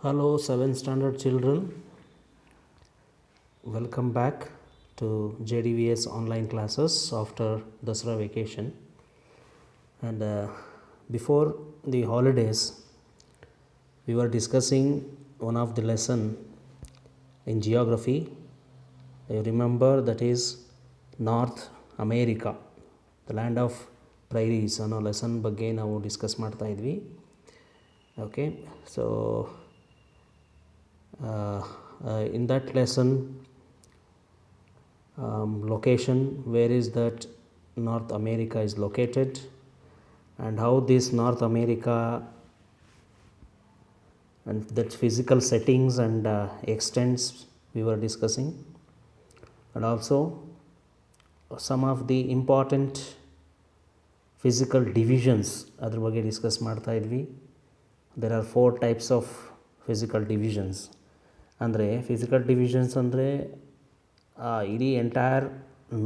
Hello, 7th standard children. Welcome back to JDVS online classes after Dasra vacation. And before the holidays, we were discussing one of the lesson in geography. You remember that is North America, the land of prairies. ಅನ್ನೋ lesson ಬಗ್ಗೆ ನಾವು discuss ಮಾಡ್ತಾ ಇದ್ವಿ. Okay, so in that lesson, location, where is that North America is located, and how this North America and that physical settings and extents we were discussing, and also some of the important physical divisions adr ಬಗ್ಗೆ discuss ಮಾಡ್ತಾ ಇದ್ವಿ. There are 4 types of physical divisions. ಅಂದರೆ physical divisions ಅಂದರೆ ಇಡೀ entire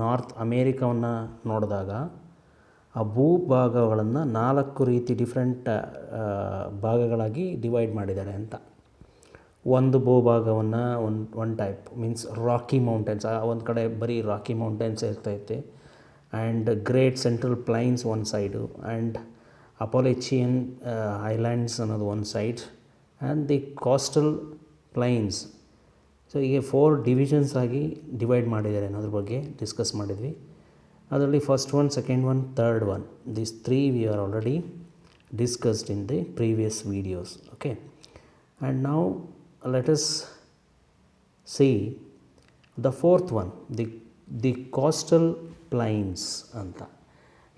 north ಅಮೇರಿಕಾವನ್ನು ನೋಡಿದಾಗ ಆ ಭೂಭಾಗಗಳನ್ನು 4 ರೀತಿ different ಭಾಗಗಳಾಗಿ ಡಿವೈಡ್ ಮಾಡಿದ್ದಾರೆ ಅಂತ. ಒಂದು ಭೂಭಾಗವನ್ನು one type means rocky mountains, ಒಂದು ಕಡೆ ಬರೀ ರಾಕಿ ಮೌಂಟೇನ್ಸ್ ಇರ್ತೈತೆ, and great central plains one side, and Appalachian islands ಅನ್ನೋದು one side, and the coastal plains. So ಹೀಗೆ 4 ಡಿವಿಷನ್ಸ್ ಆಗಿ ಡಿವೈಡ್ ಮಾಡಿದ್ದಾರೆ ಅನ್ನೋದ್ರ ಬಗ್ಗೆ ಡಿಸ್ಕಸ್ ಮಾಡಿದ್ವಿ. ಅದರಲ್ಲಿ first one, second one, third one, these 3 we are already discussed in the previous videos. Okay, and now let us see the fourth one, the coastal plains ಅಂತ.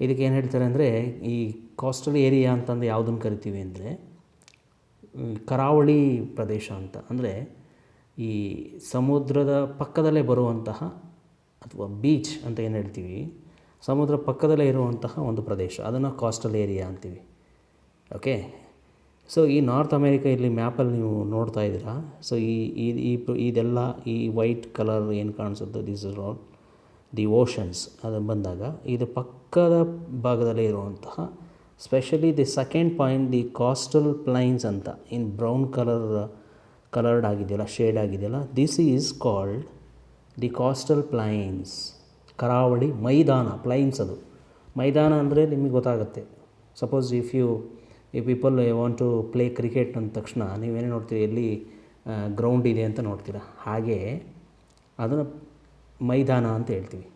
ಇದಕ್ಕೆ ಏನು ಹೇಳ್ತಾರೆ ಅಂದರೆ, ಈ ಕೋಸ್ಟಲ್ ಏರಿಯಾ ಅಂತಂದು ಯಾವುದನ್ನು ಕರಿತೀವಿ ಅಂದರೆ ಕರಾವಳಿ ಪ್ರದೇಶ ಅಂತ. ಅಂದರೆ ಈ ಸಮುದ್ರದ ಪಕ್ಕದಲ್ಲೇ ಬರುವಂತಹ ಅಥವಾ ಬೀಚ್ ಅಂತ ಏನು ಹೇಳ್ತೀವಿ, ಸಮುದ್ರ ಪಕ್ಕದಲ್ಲೇ ಇರುವಂತಹ ಒಂದು ಪ್ರದೇಶ, ಅದನ್ನು ಕೋಸ್ಟಲ್ ಏರಿಯಾ ಅಂತೀವಿ. ಓಕೆ, ಸೊ ಈ ನಾರ್ತ್ ಅಮೇರಿಕಾ ಇಲ್ಲಿ ಮ್ಯಾಪಲ್ಲಿ ನೀವು ನೋಡ್ತಾ ಇದ್ದೀರಾ. ಸೊ ಇದೆಲ್ಲ ಈ ವೈಟ್ ಕಲರ್ ಏನು ಕಾಣಿಸುತ್ತೆ, this is all the oceans. ಅದು ಬಂದಾಗ ಇದು ಪಕ್ಕದ ಭಾಗದಲ್ಲೇ ಇರುವಂತಹ, specially the second point, the coastal plains ಅಂತ ಇನ್ ಬ್ರೌನ್ ಕಲರ್ಡ್ ಆಗಿದೆಯಲ್ಲ, ಶೇಡ್ ಆಗಿದೆಯಲ್ಲ, this is called the coastal plains. ಕರಾವಳಿ ಮೈದಾನ, ಪ್ಲೈನ್ಸ್ ಅದು ಮೈದಾನ ಅಂದರೆ ನಿಮಗೆ ಗೊತ್ತಾಗುತ್ತೆ. Suppose if people want to play cricket ಅಂದ ತಕ್ಷಣ ನೀವೇನೇ ನೋಡ್ತೀರಿ, ಎಲ್ಲಿ ಗ್ರೌಂಡ್ ಇದೆ ಅಂತ ನೋಡ್ತೀರಾ, ಹಾಗೆ ಅದನ್ನು ಮೈದಾನ ಅಂತ ಹೇಳ್ತೀವಿ.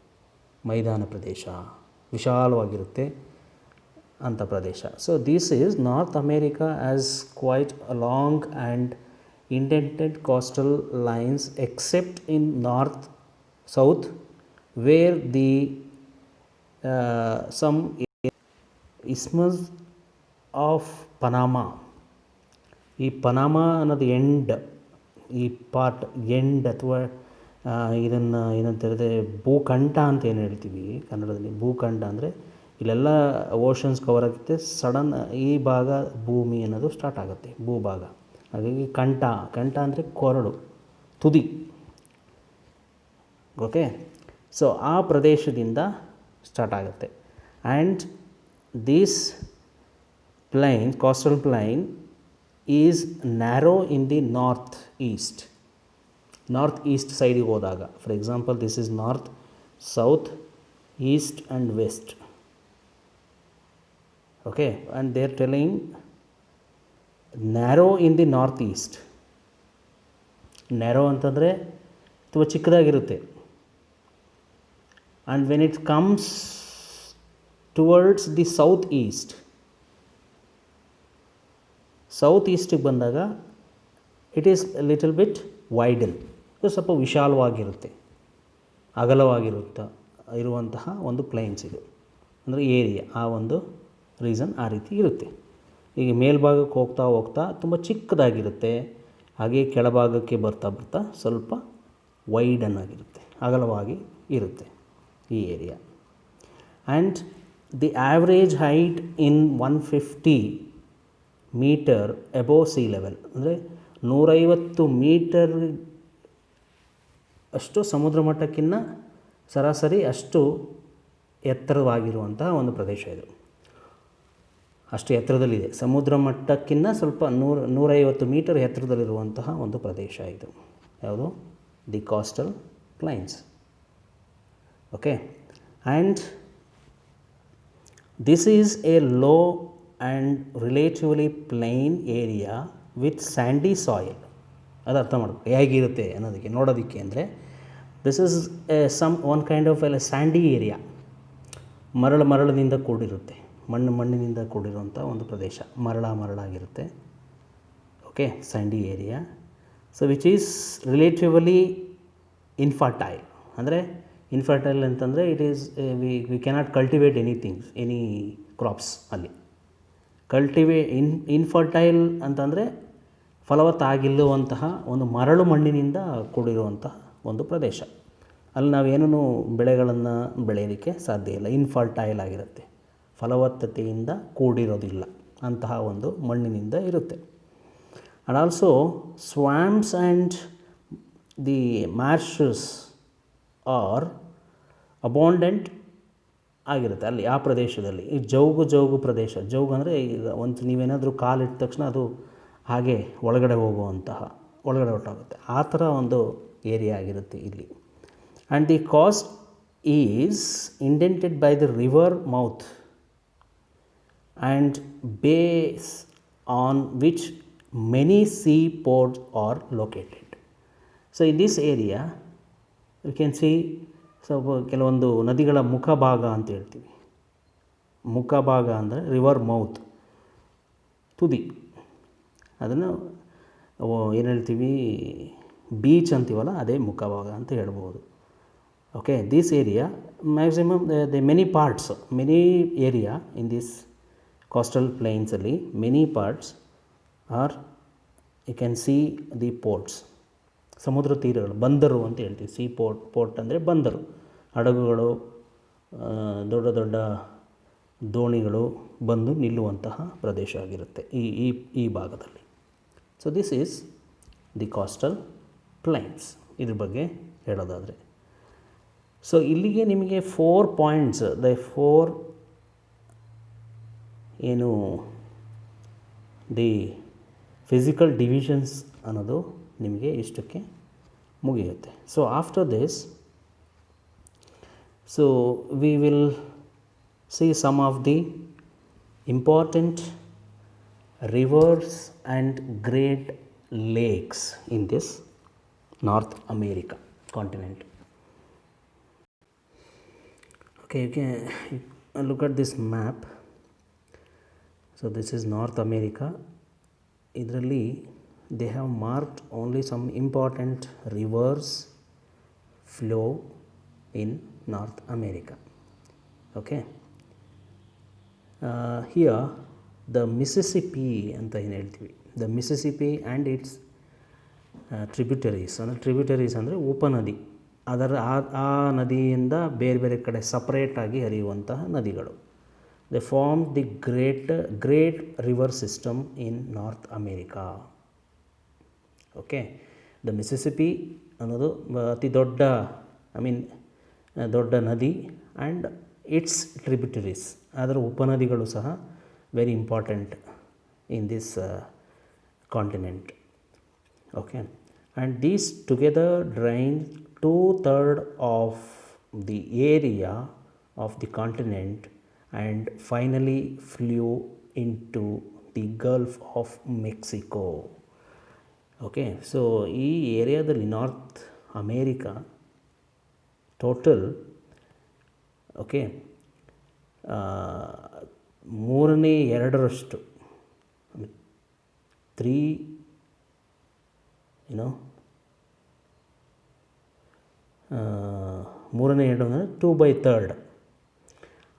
ಮೈದಾನ ಪ್ರದೇಶ ವಿಶಾಲವಾಗಿರುತ್ತೆ ಅಂಥ ಪ್ರದೇಶ. So this is North America as quite a long and indented coastal lines except in north south where the some isthmus of Panama. ಈ ಪನಾಮಾ ಅನ್ನೋದು ಈ ಪಾರ್ಟ್ ಎಂಡ್ ಅಥವಾ ಇದನ್ನು ಏನಂತ ಹೇಳಿದ್ರೆ ಭೂಖಂಡ ಅಂತ ಏನು ಹೇಳ್ತೀವಿ ಕನ್ನಡದಲ್ಲಿ. ಭೂಖಂಡ ಅಂದರೆ ಇಲ್ಲೆಲ್ಲ ಓಷನ್ಸ್ ಕವರ್ ಆಗುತ್ತೆ, ಸಡನ್ ಈ ಭಾಗ ಭೂಮಿ ಅನ್ನೋದು ಸ್ಟಾರ್ಟ್ ಆಗುತ್ತೆ, ಭೂಭಾಗ. ಹಾಗಾಗಿ ಕಂಠ ಅಂದರೆ ಕೊರಡು, ತುದಿ. ಓಕೆ, ಸೊ ಆ ಪ್ರದೇಶದಿಂದ ಸ್ಟಾರ್ಟ್ ಆಗುತ್ತೆ. And this plain, coastal plain is narrow in the north east ಸೈಡಿಗೆ ಹೋದಾಗ. For example, this is north, south, east and west. Okay, and they are telling narrow in the north east. Narrow ಅಂತಂದರೆ ತುಂಬ ಚಿಕ್ಕದಾಗಿರುತ್ತೆ. And when it comes towards the south ಈಸ್ಟಿಗೆ ಬಂದಾಗ it is little bit widen, ಸ್ವಲ್ಪ ವಿಶಾಲವಾಗಿರುತ್ತೆ, ಇರುವಂತಹ ಒಂದು plains ಇದು, ಅಂದರೆ ಏರಿಯಾ. ಆ ಒಂದು ರೀಸನ್ ಆ ರೀತಿ ಇರುತ್ತೆ. ಈಗ ಮೇಲ್ಭಾಗಕ್ಕೆ ಹೋಗ್ತಾ ತುಂಬ ಚಿಕ್ಕದಾಗಿರುತ್ತೆ, ಹಾಗೆ ಕೆಳಭಾಗಕ್ಕೆ ಬರ್ತಾ ಸ್ವಲ್ಪ ವೈಡನ್ ಆಗಿರುತ್ತೆ, ಅಗಲವಾಗಿ ಇರುತ್ತೆ ಈ area. And the average height in 150 meter above sea level, ಅಂದರೆ 150 ಮೀಟರ್ ಅಷ್ಟು ಸಮುದ್ರ ಮಟ್ಟಕ್ಕಿಂತ ಸರಾಸರಿ ಅಷ್ಟು ಎತ್ತರವಾಗಿರುವಂತಹ ಒಂದು ಪ್ರದೇಶ ಇದು. ಅಷ್ಟು ಎತ್ತರದಲ್ಲಿದೆ. ಸಮುದ್ರ ಮಟ್ಟಕ್ಕಿಂತ ಸ್ವಲ್ಪ 150 ಮೀಟರ್ ಎತ್ತರದಲ್ಲಿರುವಂತಹ ಒಂದು ಪ್ರದೇಶ ಇದು. ಯಾವುದು? The coastal plains. Okay, and this is a low and relatively plain area with sandy soil. ಅದು ಅರ್ಥ ಮಾಡ್ಬೇಕು ಹೇಗಿರುತ್ತೆ ಅನ್ನೋದಕ್ಕೆ, ನೋಡೋದಕ್ಕೆ. ಅಂದರೆ this is one kind of a sandy area. ಮರಳಿನಿಂದ ಕೂಡಿರುತ್ತೆ, ಮಣ್ಣಿನಿಂದ ಕೂಡಿರುವಂಥ ಒಂದು ಪ್ರದೇಶ, ಮರಳಾಗಿರುತ್ತೆ. Okay, sandy area. So which is relatively infertile. ಅಂದರೆ ಇನ್ಫರ್ಟೈಲ್ ಅಂತಂದರೆ it is we cannot cultivate any crops ಅಲ್ಲಿ. ಇನ್ಫರ್ಟೈಲ್ ಅಂತಂದರೆ ಫಲವತ್ತಾಗಿಲ್ಲುವಂತಹ ಒಂದು ಮರಳು ಮಣ್ಣಿನಿಂದ ಕೂಡಿರುವಂತಹ ಒಂದು ಪ್ರದೇಶ. ಅಲ್ಲಿ ನಾವೇನೂ ಬೆಳೆಗಳನ್ನು ಬೆಳೆಯಲಿಕ್ಕೆ ಸಾಧ್ಯ ಇಲ್ಲ. ಇನ್ಫರ್ಟೈಲ್ ಆಗಿರುತ್ತೆ, ಫಲವತ್ತತೆಯಿಂದ ಕೂಡಿರೋದಿಲ್ಲ, ಅಂತಹ ಒಂದು ಮಣ್ಣಿನಿಂದ ಇರುತ್ತೆ. And also swamps and the marshes are abundant ಆಗಿರುತ್ತೆ ಅಲ್ಲಿ, ಆ ಪ್ರದೇಶದಲ್ಲಿ. ಈ ಜೌಗು ಪ್ರದೇಶ. ಜೌಗು ಅಂದರೆ ಈಗ ಒಂದು ನೀವೇನಾದರೂ ಕಾಲಿಟ್ಟ ತಕ್ಷಣ ಅದು ಹಾಗೆ ಒಳಗಡೆ ಹೊರಟಾಗುತ್ತೆ, ಆ ಥರ ಒಂದು ಏರಿಯಾ ಆಗಿರುತ್ತೆ ಇಲ್ಲಿ. And the coast is indented by the river mouth and bays on which many sea ports are located. So in this area you can see ಕೆಲವೊಂದು ನದಿಗಳ ಮುಖಭಾಗ ಅಂತ ಹೇಳ್ತೀವಿ. ಮುಖಭಾಗ ಅಂದರೆ ರಿವರ್ ಮೌತ್, ತುದಿ. ಅದನ್ನು ಏನು ಹೇಳ್ತೀವಿ, ಬೀಚ್ ಅಂತೀವಲ್ಲ, ಅದೇ ಮುಖಭಾಗ ಅಂತ ಹೇಳ್ಬೋದು. Okay, this area maximum the many area in this coastal ಪ್ಲೈನ್ಸಲ್ಲಿ many parts are you can see the ports. ಸಮುದ್ರ ತೀರಗಳು, ಬಂದರು ಅಂತ ಹೇಳ್ತೀವಿ. ಸಿ ಪೋರ್ಟ್ ಅಂದರೆ ಬಂದರು, ಹಡಗುಗಳು, ದೊಡ್ಡ ದೊಡ್ಡ ದೋಣಿಗಳು ಬಂದು ನಿಲ್ಲುವಂತಹ ಪ್ರದೇಶ ಆಗಿರುತ್ತೆ ಈ ಭಾಗದಲ್ಲಿ. So this is the coastal plains. ಇದ್ರ ಬಗ್ಗೆ ಹೇಳೋದಾದರೆ, ಸೊ ಇಲ್ಲಿಗೆ ನಿಮಗೆ 4 ಪಾಯಿಂಟ್ಸ್, ದ 4 ಏನು ದಿ ಫಿಸಿಕಲ್ ಡಿವಿಷನ್ಸ್ ಅನ್ನೋದು ನಿಮಗೆ ಇಷ್ಟಕ್ಕೆ ಮುಗಿಯುತ್ತೆ. So after this, so we will see some of the important rivers and great lakes in this North America continent. Okay, you can look at this map. So this is North America. Idralli they have marked only some important rivers flow in North America. Okay, here the Mississippi anta ಏನು ಹೇಳ್ತೀವಿ, the Mississippi and its tributaries. ಅಂದರೆ tributaries ಅಂದರೆ ಉಪನದಿ. ಆ ನದಿಯಿಂದ ಬೇರೆ ಬೇರೆ ಕಡೆ ಸಪ್ರೇಟಾಗಿ ಹರಿಯುವಂತಹ ನದಿಗಳು. They form the great river system in north America. Okay, the Mississippi ಅನ್ನೋದು ಅತಿ ದೊಡ್ಡ ದೊಡ್ಡ ನದಿ, ಆ್ಯಂಡ್ ಇಟ್ಸ್ ಟ್ರಿಬ್ಯೂಟರೀಸ್, ಅದರ ಉಪನದಿಗಳು ಸಹ very important in this continent. Okay, and these together drain 2/3 of the area of the continent and finally flow into the gulf of Mexico. Okay, so ಈ ಏರಿಯಾದಲ್ಲಿ ನಾರ್ತ್ ಅಮೇರಿಕಾ ಟೋಟಲ್ ಓಕೆ 3/2 3 3/2 ಅಂದರೆ 2/3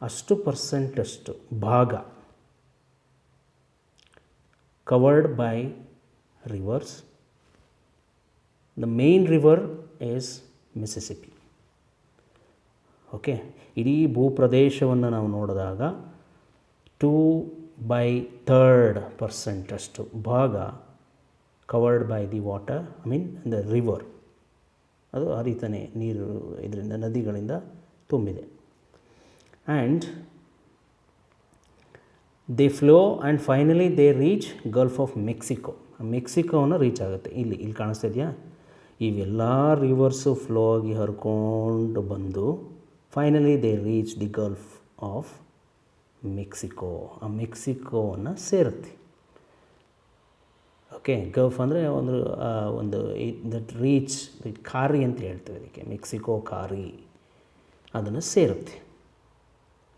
ಅಷ್ಟು ಪರ್ಸೆಂಟಷ್ಟು ಭಾಗ covered by rivers. The main river is Mississippi. Okay, ಇಡೀ ಭೂಪ್ರದೇಶವನ್ನು ನಾವು ನೋಡಿದಾಗ 2/3% ಅಷ್ಟು ಭಾಗ covered by the water, the river. ಅದು ಹರಿತಾನೆ, ನೀರು ಇದರಿಂದ ನದಿಗಳಿಂದ ತುಂಬಿದೆ. And they flow and finally they reach gulf of Mexico. ಮೆಕ್ಸಿಕೋನ ರೀಚ್ ಆಗುತ್ತೆ. ಇಲ್ಲಿ ಕಾಣಿಸ್ತಾ ಇದೆಯಾ, ಇವೆಲ್ಲ ರಿವರ್ಸು ಫ್ಲೋ ಆಗಿ ಹರ್ಕೊಂಡು ಬಂದು finally they reach the gulf of Mexico. ಆ ಮೆಕ್ಸಿಕೋನ ಸೇರುತ್ತೆ. ಓಕೆ, ಗಲ್ಫ್ ಅಂದರೆ ಒಂದು ದಟ್ ರೀಚ್ ಖಾರಿ ಅಂತ ಹೇಳ್ತೇವೆ ಅದಕ್ಕೆ, ಮೆಕ್ಸಿಕೋ ಖಾರಿ, ಅದನ್ನು ಸೇರುತ್ತೆ.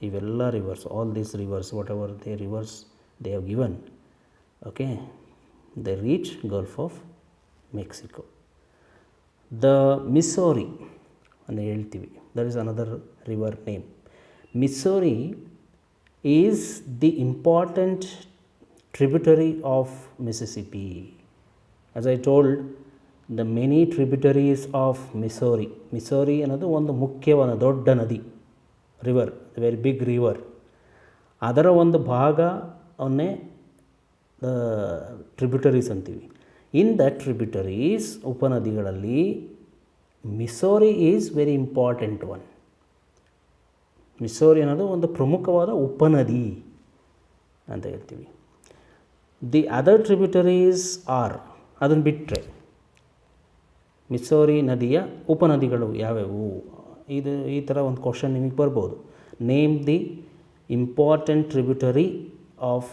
ಇವೆಲ್ಲ rivers, all these rivers, whatever they rivers they have given, okay, they reach gulf of Mexico. The Missouri ಅಂತ ಹೇಳ್ತೀವಿ, that is another river name. Missouri is the important tributary of Mississippi. As I told, the many tributaries of Missouri. Missouri ಅನ್ನೋದು ಒಂದು ಮುಖ್ಯವಾದ ದೊಡ್ಡ ನದಿ, river, very big river. ಅದರ ಒಂದು ಭಾಗವನ್ನೇ ಟ್ರಿಬ್ಯೂಟರೀಸ್ ಅಂತೀವಿ. ಇನ್ ದ ಟ್ರಿಬ್ಯೂಟರೀಸ್, ಉಪನದಿಗಳಲ್ಲಿ Missouri is very important one. Missouri ಅನ್ನೋದು ಒಂದು ಪ್ರಮುಖವಾದ ಉಪನದಿ ಅಂತ ಹೇಳ್ತೀವಿ. ದಿ ಅದರ್ ಟ್ರಿಬ್ಯೂಟರೀಸ್ ಆರ್, ಅದನ್ನು ಬಿಟ್ಟರೆ ಮಿಸ್ಸೋರಿ ನದಿಯ ಉಪನದಿಗಳು ಯಾವ್ಯಾವು, ಈ ಥರ ಒಂದು ಕ್ವಶನ್ ನಿಮಗೆ ಬರ್ಬೋದು. Name the important tributary of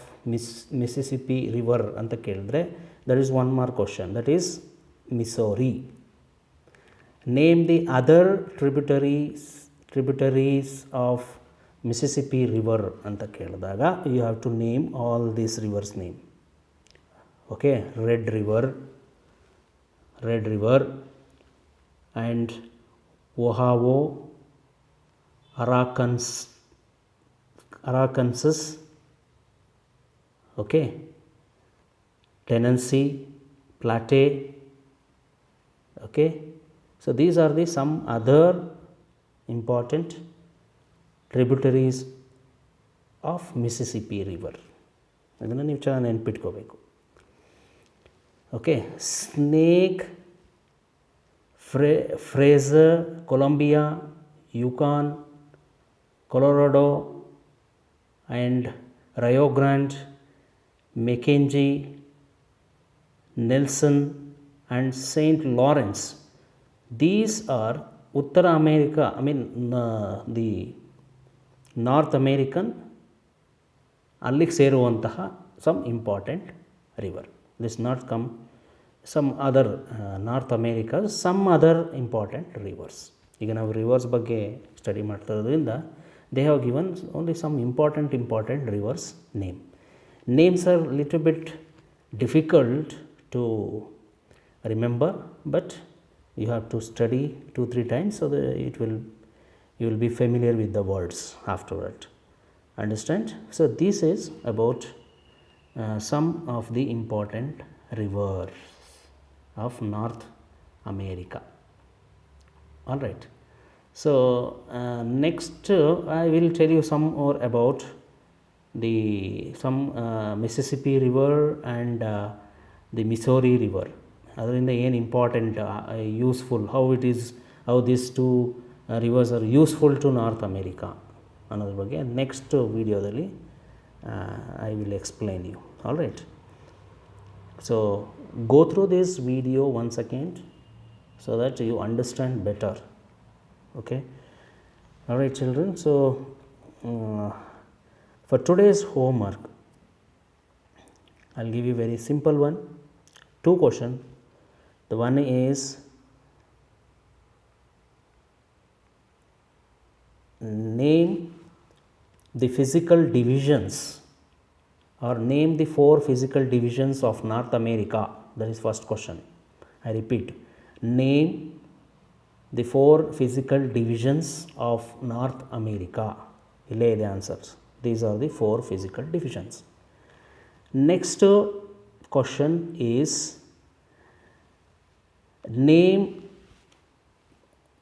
Mississippi river ಅಂತ ಕೇಳಿದ್ರೆ that is one mark question, that is Missouri. Name the other tributaries of Mississippi river ಅಂತ ಕೇಳಿದಾಗ you have to name all these rivers name. Okay, red river and Ohio, Arkansas, okay, Tennessee, Platte, okay. So these are the some other important tributaries of Mississippi river. ಅದನ್ನು ನೀವು ಚೆನ್ನಾಗಿ ನೆನ್ಪಿಟ್ಕೋಬೇಕು. Okay, Snake, Fraser, Columbia, Yukon, Colorado and Rio Grande, Mackenzie, Nelson and Saint Lawrence. These are Uttara America, the North American allige seruvanತಹ some important river. This not come some other North America, some other important rivers. ಈಗ ನಾವು reverse ಬಗ್ಗೆ study ಮಾಡ್ತಾ ಇರೋದ್ರಿಂದ they have given only some important rivers name. Names are little bit difficult to remember, but you have to study 2-3 times so that you will be familiar with the words after that. Understand? So this is about some of the important rivers of North America. All right. So next I will tell you some more about some Mississippi River and the Missouri River. ಅದರಿಂದ ಏನು important, useful, how this two rivers are useful to north America ಅನ್ನೋದ್ರ ಬಗ್ಗೆ next ವೀಡಿಯೋದಲ್ಲಿ I will explain you. All right. So go through this video once again so that you understand better. Okay. All right, children. So for today's homework, I'll give you very simple one. 2 questions. The one is name the physical divisions or name the 4 physical divisions of North America. That is first question. I repeat, name the 4 physical divisions of North America. Illay the answers. These are the 4 physical divisions. Next question is name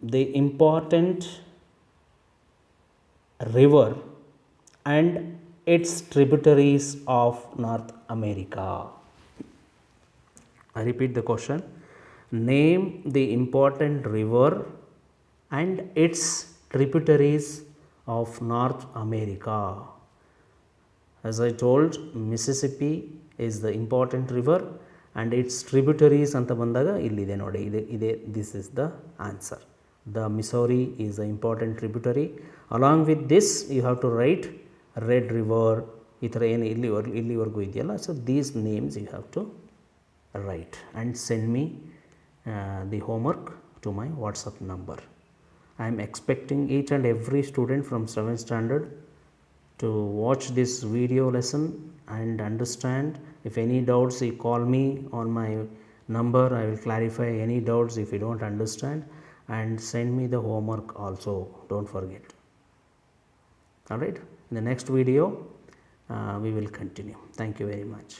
the important river and its tributaries of North America. I repeat the question. Name the important river and its tributaries of North America. As I told, Mississippi is the important river and its tributaries anta bandaga illide nodi, ide this is the answer. The Missouri is the important tributary. Along with this you have to write Red River, ಈ ಥರ ಏನು ಇಲ್ಲಿವರೆಗೂ ಇದೆಯಲ್ಲ, so these names you have to write and send me the homework to my WhatsApp number. I am expecting each and every student from 7th standard to watch this video lesson and understand. If any doubts, you call me on my number. I will clarify any doubts if you don't understand, and send me the homework also, don't forget. All right, in the next video we will continue. Thank you very much.